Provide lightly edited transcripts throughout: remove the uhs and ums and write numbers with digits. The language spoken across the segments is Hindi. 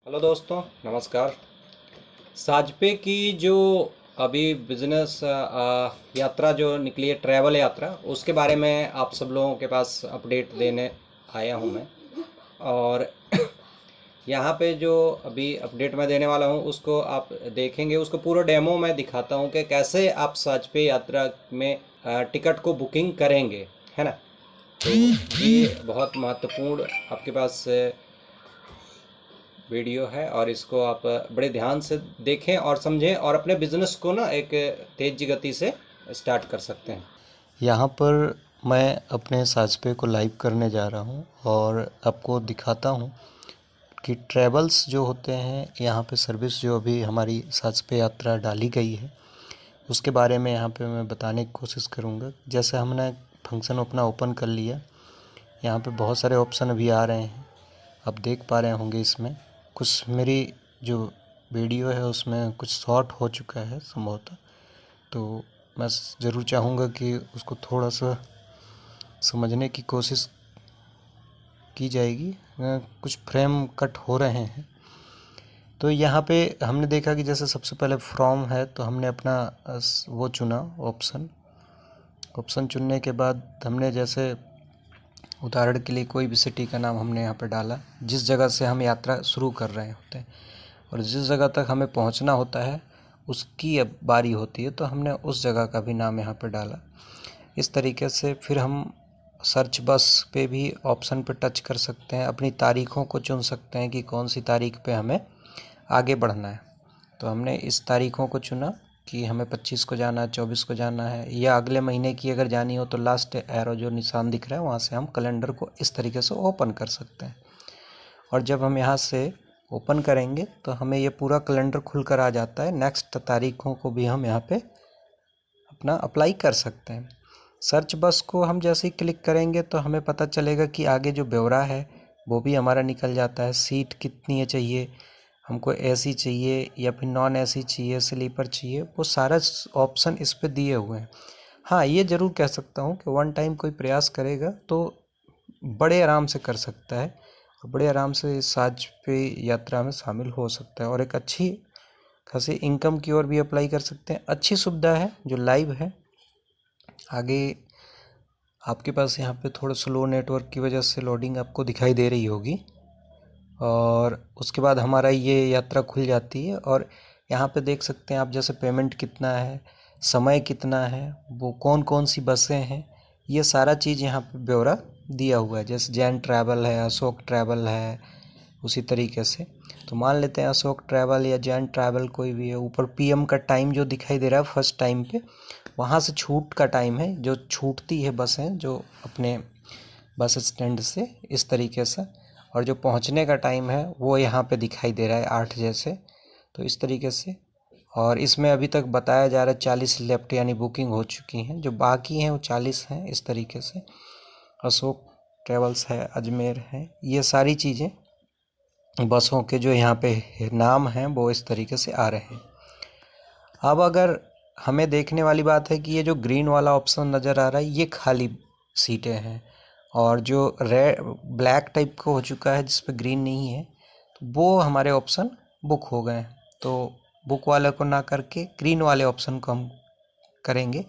हेलो दोस्तों, नमस्कार। साजपे की जो अभी बिजनेस यात्रा जो निकली है, ट्रैवल यात्रा, उसके बारे में आप सब लोगों के पास अपडेट देने आया हूँ मैं। और यहाँ पे जो अभी अपडेट मैं देने वाला हूँ उसको आप देखेंगे, उसको पूरा डेमो मैं दिखाता हूँ कि कैसे आप साजपे यात्रा में टिकट को बुकिंग करेंगे, है ना। तो ये बहुत महत्वपूर्ण आपके पास वीडियो है और इसको आप बड़े ध्यान से देखें और समझें और अपने बिजनेस को ना एक तेज गति से स्टार्ट कर सकते हैं। यहाँ पर मैं अपने साजपे को लाइव करने जा रहा हूँ और आपको दिखाता हूँ कि ट्रैवल्स जो होते हैं यहाँ पे सर्विस जो अभी हमारी साजपे यात्रा डाली गई है उसके बारे में यहाँ पे मैं बताने की कोशिश करूँगा। जैसे हमने फंक्शन अपना ओपन कर लिया, यहाँ पे बहुत सारे ऑप्शन अभी आ रहे हैं, आप देख पा रहे होंगे। इसमें कुछ मेरी जो वीडियो है उसमें कुछ शॉर्ट हो चुका है संभवतः, तो मैं ज़रूर चाहूँगा कि उसको थोड़ा सा समझने की कोशिश की जाएगी। कुछ फ्रेम कट हो रहे हैं। तो यहाँ पे हमने देखा कि जैसे सबसे पहले फ्रॉम है तो हमने अपना वो चुना ऑप्शन चुनने के बाद हमने जैसे उदाहरण के लिए कोई भी सिटी का नाम हमने यहाँ पे डाला जिस जगह से हम यात्रा शुरू कर रहे होते हैं, और जिस जगह तक हमें पहुँचना होता है उसकी अब बारी होती है तो हमने उस जगह का भी नाम यहाँ पे डाला। इस तरीके से फिर हम सर्च बस पे भी ऑप्शन पे टच कर सकते हैं, अपनी तारीख़ों को चुन सकते हैं कि कौन सी तारीख़ पे हमें आगे बढ़ना है। तो हमने इस तारीख़ों को चुना कि हमें 25 को जाना है, 24 को जाना है, या अगले महीने की अगर जानी हो तो लास्ट एरो जो निशान दिख रहा है वहाँ से हम कैलेंडर को इस तरीके से ओपन कर सकते हैं। और जब हम यहाँ से ओपन करेंगे तो हमें ये पूरा कैलेंडर खुल कर आ जाता है। नेक्स्ट तारीख़ों को भी हम यहाँ पे अपना अप्लाई कर सकते हैं। सर्च बस को हम जैसे ही क्लिक करेंगे तो हमें पता चलेगा कि आगे जो ब्यौरा है वो भी हमारा निकल जाता है। सीट कितनी है चाहिए, हमको एसी चाहिए या फिर नॉन एसी चाहिए, स्लीपर चाहिए, वो सारा ऑप्शन इस पे दिए हुए हैं। हाँ, ये ज़रूर कह सकता हूँ कि वन टाइम कोई प्रयास करेगा तो बड़े आराम से कर सकता है और बड़े आराम से इस साज पे यात्रा में शामिल हो सकता है और एक अच्छी खासी इनकम की ओर भी अप्लाई कर सकते हैं। अच्छी सुविधा है जो लाइव है। आगे आपके पास यहाँ पे थोड़ा स्लो नेटवर्क की वजह से लोडिंग आपको दिखाई दे रही होगी, और उसके बाद हमारा ये यात्रा खुल जाती है और यहाँ पे देख सकते हैं आप जैसे पेमेंट कितना है, समय कितना है, वो कौन कौन सी बसें हैं, ये सारा चीज़ यहाँ पे ब्यौरा दिया हुआ है। जैसे जैन ट्रैवल है, अशोक ट्रैवल है, उसी तरीके से तो मान लेते हैं अशोक ट्रैवल या जैन ट्रैवल कोई भी है। ऊपर पीएम का टाइम जो दिखाई दे रहा है फर्स्ट टाइम पे, वहाँ से छूट का टाइम है, जो छूटती है बसें जो अपने बस स्टैंड से, इस तरीके से। और जो पहुँचने का टाइम है वो यहाँ पे दिखाई दे रहा है 8 जैसे, तो इस तरीके से। और इसमें अभी तक बताया जा रहा है 40 लेफ्ट यानी बुकिंग हो चुकी हैं, जो बाकी हैं वो 40 हैं, इस तरीके से। अशोक ट्रैवल्स है, अजमेर है, ये सारी चीज़ें बसों के जो यहाँ पे नाम हैं वो इस तरीके से आ रहे हैं। अब अगर हमें देखने वाली बात है कि ये जो ग्रीन वाला ऑप्शन नज़र आ रहा है ये खाली सीटें हैं, और जो रेड ब्लैक टाइप का हो चुका है जिस पे ग्रीन नहीं है तो वो हमारे ऑप्शन बुक हो गए हैं। तो बुक वाले को ना करके ग्रीन वाले ऑप्शन को हम करेंगे।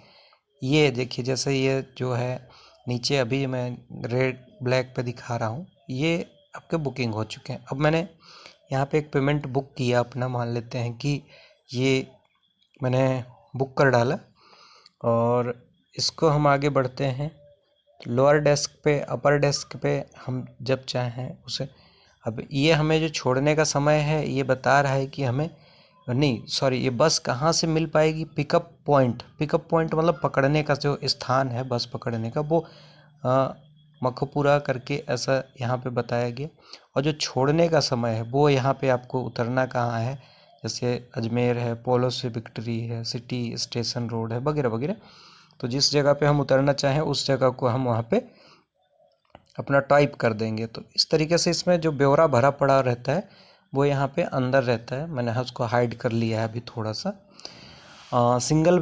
ये देखिए, जैसे ये जो है नीचे अभी मैं रेड ब्लैक पे दिखा रहा हूँ, ये आपके बुकिंग हो चुके हैं। अब मैंने यहाँ पे एक पेमेंट बुक किया अपना, मान लेते हैं कि ये मैंने बुक कर डाला, और इसको हम आगे बढ़ते हैं। लोअर डेस्क पे, अपर डेस्क पे हम जब चाहें उसे, अब ये हमें जो छोड़ने का समय है ये बता रहा है कि हमें नहीं, सॉरी, ये बस कहाँ से मिल पाएगी। पिकअप पॉइंट मतलब पकड़ने का जो स्थान है बस पकड़ने का, वो मखोपुरा करके ऐसा यहाँ पे बताया गया। और जो छोड़ने का समय है वो यहाँ पे आपको उतरना कहाँ है, जैसे अजमेर है, पोलो से विक्ट्री है, सिटी स्टेशन रोड है, वगैरह वगैरह। तो जिस जगह पे हम उतरना चाहें उस जगह को हम वहाँ पे अपना टाइप कर देंगे। तो इस तरीके से इसमें जो ब्यौरा भरा पड़ा रहता है वो यहाँ पे अंदर रहता है। मैंने उसको हाइड कर लिया है अभी थोड़ा सा। सिंगल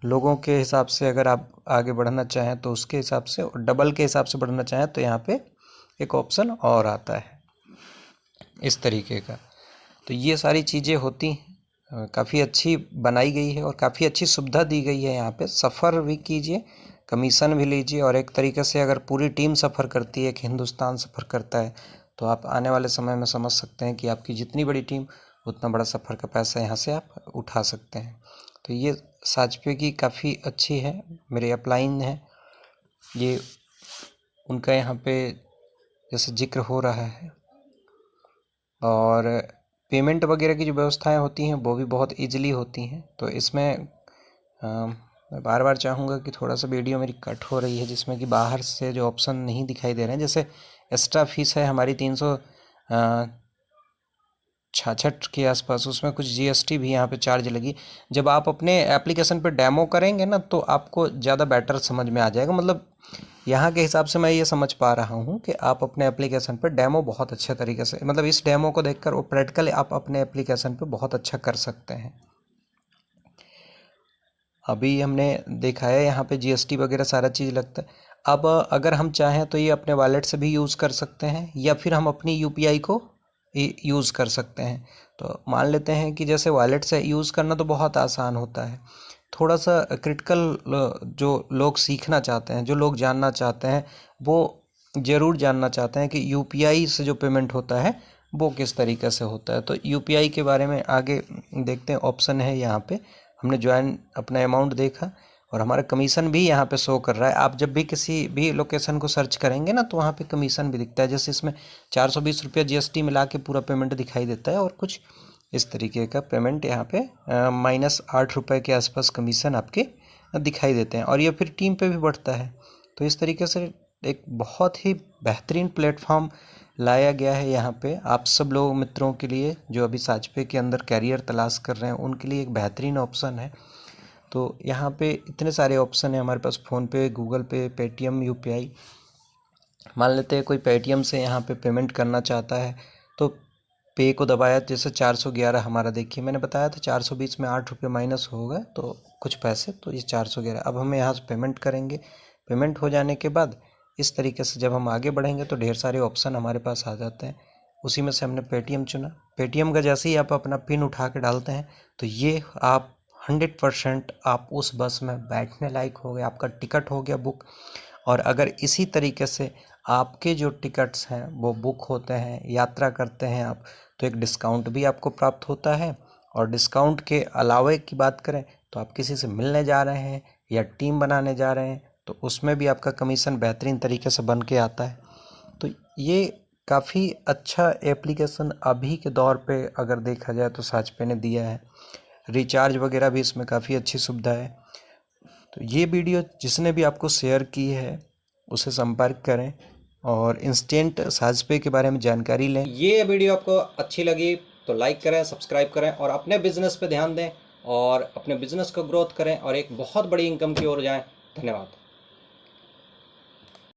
लोगों के हिसाब से अगर आप आगे बढ़ना चाहें तो उसके हिसाब से, और डबल के हिसाब से बढ़ना चाहें तो यहाँ पे एक ऑप्शन और आता है। इस तरीके का। तो ये सारी चीज़ें होती हैं, काफ़ी अच्छी बनाई गई है और काफ़ी अच्छी सुविधा दी गई है। यहाँ पे सफ़र भी कीजिए, कमीशन भी लीजिए, और एक तरीके से अगर पूरी टीम सफ़र करती है, एक हिंदुस्तान सफ़र करता है, तो आप आने वाले समय में समझ सकते हैं कि आपकी जितनी बड़ी टीम उतना बड़ा सफ़र का पैसा यहाँ से आप उठा सकते हैं। तो ये साजपे की काफ़ी अच्छी है। मेरे अपलाइन है, ये उनका यहाँ पे जैसे जिक्र हो रहा है, और पेमेंट वगैरह की जो व्यवस्थाएं होती हैं वो भी बहुत ईजिली होती हैं। तो इसमें मैं बार बार चाहूँगा कि थोड़ा सा वीडियो मेरी कट हो रही है, जिसमें कि बाहर से जो ऑप्शन नहीं दिखाई दे रहे हैं। जैसे एक्स्ट्रा फीस है हमारी 366 के आसपास, उसमें कुछ जीएसटी भी यहाँ पे चार्ज लगी। जब आप अपने एप्लीकेशन पे डेमो करेंगे ना, तो आपको ज़्यादा बेटर समझ में आ जाएगा। मतलब यहाँ के हिसाब से मैं ये समझ पा रहा हूँ कि आप अपने एप्लीकेशन पर डेमो बहुत अच्छे तरीके से, मतलब इस डेमो को देखकर वो प्रैक्टिकली आप अपने एप्लीकेशन पे बहुत अच्छा कर सकते हैं। अभी हमने देखा है यहाँ पे जीएसटी वगैरह सारा चीज़ लगता है। अब अगर हम चाहें तो ये अपने वॉलेट से भी यूज़ कर सकते हैं, या फिर हम अपनी यूपीआई को यूज़ कर सकते हैं। तो मान लेते हैं कि जैसे वॉलेट से यूज़ करना तो बहुत आसान होता है, थोड़ा सा क्रिटिकल जो लोग सीखना चाहते हैं, जो लोग जानना चाहते हैं, वो ज़रूर जानना चाहते हैं कि यूपीआई से जो पेमेंट होता है वो किस तरीके से होता है। तो यूपीआई के बारे में आगे देखते हैं। ऑप्शन है यहाँ पे, हमने ज्वाइन अपना अमाउंट देखा, और हमारा कमीशन भी यहाँ पे शो कर रहा है। आप जब भी किसी भी लोकेशन को सर्च करेंगे ना, तो वहाँ पे कमीशन भी दिखता है। जैसे इसमें 420 रुपया जीएसटी मिला के पूरा पेमेंट दिखाई देता है, और कुछ इस तरीके का पेमेंट यहाँ पे -8 रुपये के आसपास कमीशन आपके दिखाई देते हैं, और ये फिर टीम पे भी बढ़ता है। तो इस तरीके से एक बहुत ही बेहतरीन प्लेटफॉर्म लाया गया है यहाँ पे आप सब लोग मित्रों के लिए, जो अभी साजपे के अंदर कैरियर तलाश कर रहे हैं, उनके लिए एक बेहतरीन ऑप्शन है। तो यहाँ पे इतने सारे ऑप्शन है हमारे पास, फ़ोनपे, गूगल पे, पेटीएम, यूपीआई। मान लेते हैं कोई पेटीएम से यहाँ पे पेमेंट करना चाहता है, तो पे को दबाया, जैसे 411 हमारा, देखिए मैंने बताया था 420 में 8 रुपये माइनस होगा तो कुछ पैसे, तो ये 411। अब हम यहाँ से पेमेंट करेंगे। पेमेंट हो जाने के बाद इस तरीके से जब हम आगे बढ़ेंगे तो ढेर सारे ऑप्शन हमारे पास आ जाते हैं। उसी में से हमने पेटीएम चुना। पेटीएम का जैसे ही आप अपना पिन उठा के डालते हैं, तो ये आप 100% आप उस बस में बैठने लायक हो गए, आपका टिकट हो गया बुक। और अगर इसी तरीके से आपके जो टिकट्स हैं वो बुक होते हैं, यात्रा करते हैं आप, तो एक डिस्काउंट भी आपको प्राप्त होता है। और डिस्काउंट के अलावे की बात करें तो आप किसी से मिलने जा रहे हैं या टीम बनाने जा रहे हैं, तो उसमें भी आपका कमीशन बेहतरीन तरीके से बन के आता है। तो ये काफ़ी अच्छा एप्लीकेशन अभी के दौर पे अगर देखा जाए तो साजपे ने दिया है। रिचार्ज वगैरह भी इसमें काफ़ी अच्छी सुविधा है। तो ये वीडियो जिसने भी आपको शेयर की है उसे संपर्क करें और इंस्टेंट साजपे के बारे में जानकारी लें। ये वीडियो आपको अच्छी लगी तो लाइक करें, सब्सक्राइब करें, और अपने बिजनेस पे ध्यान दें और अपने बिजनेस को ग्रोथ करें और एक बहुत बड़ी इनकम की ओर जाएं। धन्यवाद।